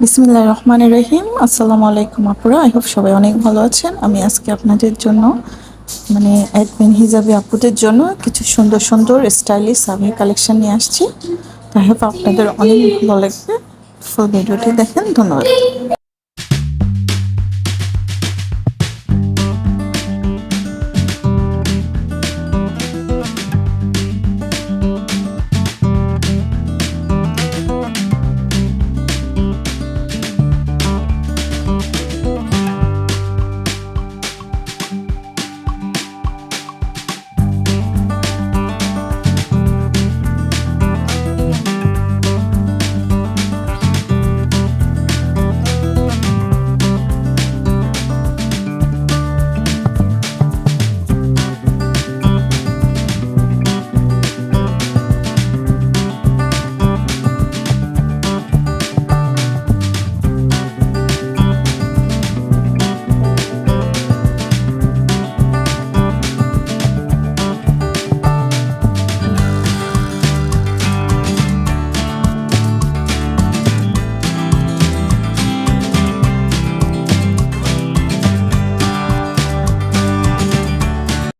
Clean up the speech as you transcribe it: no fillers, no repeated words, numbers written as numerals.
বিসমিল্লাহির রহমানির রহিম। আসসালামু আলাইকুম আপুরা, আই হোপ সবাই অনেক ভালো আছেন। আমি আজকে আপনাদের জন্য অ্যাডমিন হিজাবি আপুদের জন্য কিছু সুন্দর সুন্দর স্টাইলিশ সাবি কালেকশন নিয়ে আসছি। আই হোপ আপনাদের অনেক ভালো লাগবে। ফুল ভিডিওটি দেখেন। ধন্যবাদ।